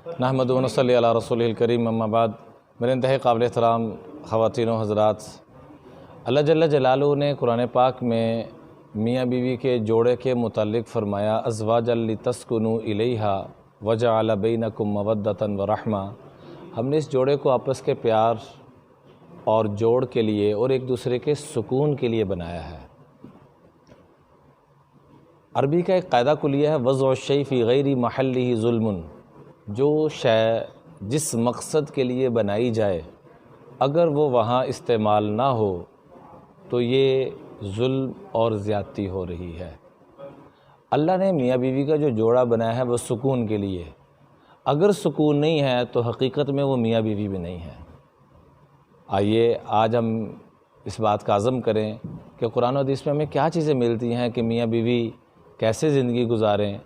نحمد و نصلی علی رسول الکریم، اما بعد۔ میرے انتہائی قابل احترام خواتین و حضرات، اللہ جل جلالہ نے قرآن پاک میں میاں بیوی کے جوڑے کے متعلق فرمایا ازواجا لتسکنوا الیہا وجعل بینکم مودۃ ورحمہ۔ ہم نے اس جوڑے کو آپس کے پیار اور جوڑ کے لیے اور ایک دوسرے کے سکون کے لیے بنایا ہے۔ عربی کا ایک قاعدہ کلیہ ہے وضع الشیء فی غیر محلہ ظلم۔ جو شے جس مقصد کے لیے بنائی جائے اگر وہ وہاں استعمال نہ ہو تو یہ ظلم اور زیادتی ہو رہی ہے۔ اللہ نے میاں بیوی کا جو جوڑا بنایا ہے وہ سکون کے لیے، اگر سکون نہیں ہے تو حقیقت میں وہ میاں بیوی بھی نہیں ہے۔ آئیے آج ہم اس بات کا عزم کریں کہ قرآن و حدیث میں ہمیں کیا چیزیں ملتی ہیں کہ میاں بیوی کیسے زندگی گزاریں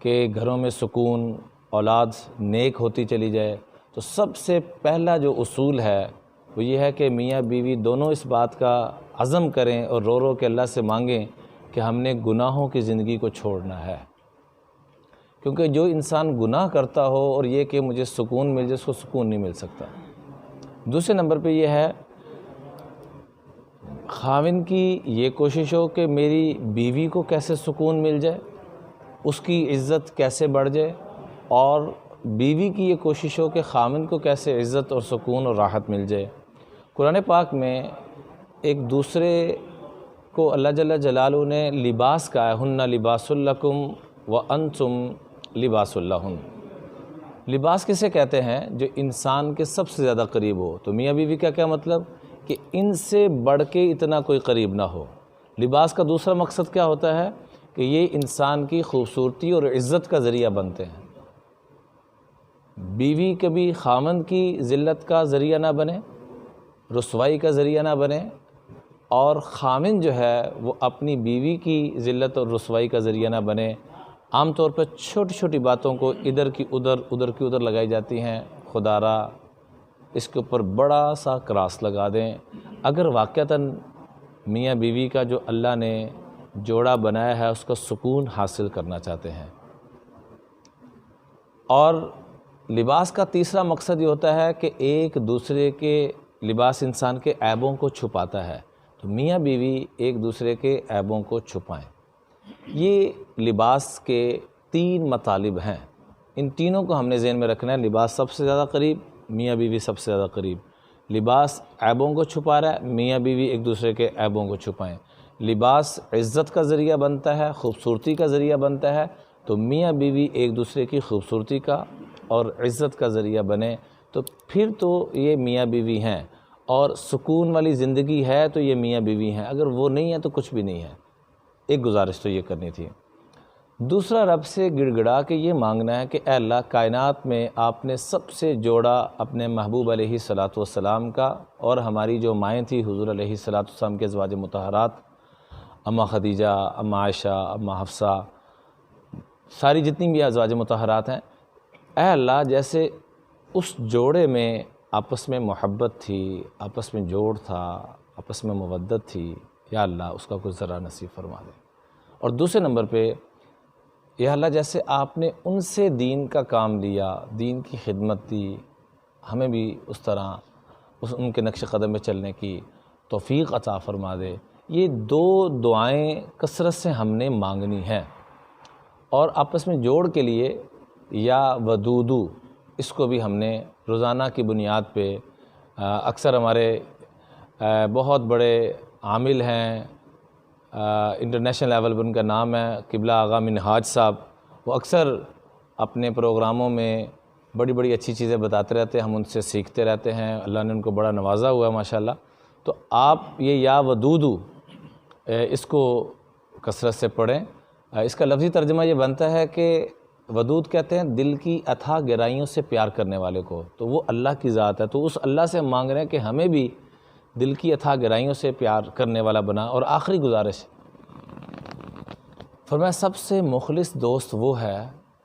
کہ گھروں میں سکون، اولاد نیک ہوتی چلی جائے۔ تو سب سے پہلا جو اصول ہے وہ یہ ہے کہ میاں بیوی دونوں اس بات کا عزم کریں اور رو رو کے اللہ سے مانگیں کہ ہم نے گناہوں کی زندگی کو چھوڑنا ہے، کیونکہ جو انسان گناہ کرتا ہو اور یہ کہ مجھے سکون مل جائے، اس کو سکون نہیں مل سکتا۔ دوسرے نمبر پہ یہ ہے خاوند کی یہ کوشش ہو کہ میری بیوی کو کیسے سکون مل جائے، اس کی عزت کیسے بڑھ جائے، اور بیوی کی یہ کوشش ہو کہ خاوند کو کیسے عزت اور سکون اور راحت مل جائے۔ قرآن پاک میں ایک دوسرے کو اللہ جل جلالہ نے لباس کہا ہے، ہن لباس لکم وانتم لباس لہن۔ لباس کسے کہتے ہیں؟ جو انسان کے سب سے زیادہ قریب ہو۔ تو میاں بیوی کا کیا مطلب کہ ان سے بڑھ کے اتنا کوئی قریب نہ ہو۔ لباس کا دوسرا مقصد کیا ہوتا ہے کہ یہ انسان کی خوبصورتی اور عزت کا ذریعہ بنتے ہیں۔ بیوی کبھی خاوند کی ذلت کا ذریعہ نہ بنے، رسوائی کا ذریعہ نہ بنے، اور خاوند جو ہے وہ اپنی بیوی کی ذلت اور رسوائی کا ذریعہ نہ بنے۔ عام طور پر چھوٹی چھوٹی باتوں کو ادھر کی ادھر لگائی جاتی ہیں، خدا را اس کے اوپر بڑا سا کراس لگا دیں۔ اگر واقعتاً میاں بیوی کا جو اللہ نے جوڑا بنایا ہے اس کا سکون حاصل کرنا چاہتے ہیں۔ اور لباس کا تیسرا مقصد یہ ہوتا ہے کہ ایک دوسرے کے لباس انسان کے عیبوں کو چھپاتا ہے، تو میاں بیوی ایک دوسرے کے عیبوں کو چھپائیں۔ یہ لباس کے تین مطالب ہیں، ان تینوں کو ہم نے ذہن میں رکھنا ہے۔ لباس سب سے زیادہ قریب، میاں بیوی سب سے زیادہ قریب۔ لباس عیبوں کو چھپا رہا ہے، میاں بیوی ایک دوسرے کے عیبوں کو چھپائیں۔ لباس عزت کا ذریعہ بنتا ہے، خوبصورتی کا ذریعہ بنتا ہے، تو میاں بیوی ایک دوسرے کی خوبصورتی کا اور عزت کا ذریعہ بنے، تو پھر تو یہ میاں بیوی ہیں۔ اور سکون والی زندگی ہے تو یہ میاں بیوی ہیں، اگر وہ نہیں ہے تو کچھ بھی نہیں ہے۔ ایک گزارش تو یہ کرنی تھی۔ دوسرا رب سے گڑ گڑا کے یہ مانگنا ہے کہ اے اللہ، کائنات میں آپ نے سب سے جوڑا اپنے محبوب علیہ الصلاۃ والسلام کا، اور ہماری جو مائیں تھی حضور علیہ الصلاۃ والسلام کے ازواج مطہرات، اماں خدیجہ، اماں عائشہ، اماں حفصہ، ساری جتنی بھی ازواج مطہرات ہیں، اے اللہ جیسے اس جوڑے میں آپس میں محبت تھی، آپس میں جوڑ تھا، آپس میں مودت تھی، یا اللہ اس کا کچھ ذرا نصیب فرما دے۔ اور دوسرے نمبر پہ یا اللہ جیسے آپ نے ان سے دین کا کام لیا، دین کی خدمت دی، ہمیں بھی اس طرح ان کے نقش قدم میں چلنے کی توفیق عطا فرما دے۔ یہ دو دعائیں کثرت سے ہم نے مانگنی ہیں۔ اور آپس میں جوڑ کے لیے یا ودودو، اس کو بھی ہم نے روزانہ کی بنیاد پہ اکثر ہمارے بہت بڑے عامل ہیں، انٹرنیشنل لیول پر ان کا نام ہے قبلہ آغا منہاج صاحب، وہ اکثر اپنے پروگراموں میں بڑی بڑی اچھی چیزیں بتاتے رہتے ہیں، ہم ان سے سیکھتے رہتے ہیں، اللہ نے ان کو بڑا نوازا ہوا ہے ماشاءاللہ۔ تو آپ یہ یا ودودو اس کو کثرت سے پڑھیں۔ اس کا لفظی ترجمہ یہ بنتا ہے کہ ودود کہتے ہیں دل کی اتھا گہرائیوں سے پیار کرنے والے کو، تو وہ اللہ کی ذات ہے، تو اس اللہ سے ہم مانگ رہے ہیں کہ ہمیں بھی دل کی اتھا گہرائیوں سے پیار کرنے والا بنا۔ اور آخری گزارش، فرمایا سب سے مخلص دوست وہ ہے،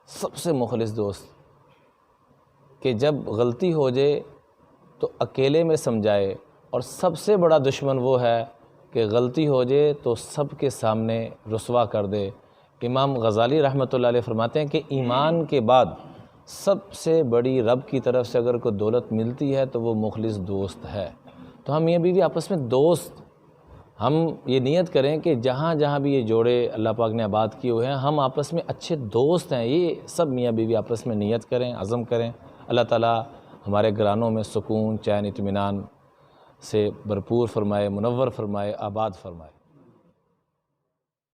سب سے مخلص دوست کہ جب غلطی ہو جائے تو اکیلے میں سمجھائے، اور سب سے بڑا دشمن وہ ہے کہ غلطی ہو جائے تو سب کے سامنے رسوا کر دے۔ امام غزالی رحمۃ اللہ علیہ فرماتے ہیں کہ ایمان کے بعد سب سے بڑی رب کی طرف سے اگر کوئی دولت ملتی ہے تو وہ مخلص دوست ہے۔ تو ہم میاں بیوی آپس میں دوست، ہم یہ نیت کریں کہ جہاں جہاں بھی یہ جوڑے اللہ پاک نے آباد کیے ہوئے ہیں ہم آپس میں اچھے دوست ہیں، یہ سب میاں بیوی آپس میں نیت کریں، عزم کریں۔ اللہ تعالیٰ ہمارے گھرانوں میں سکون، چین، اطمینان سے بھرپور فرمائے، منور فرمائے، آباد فرمائے۔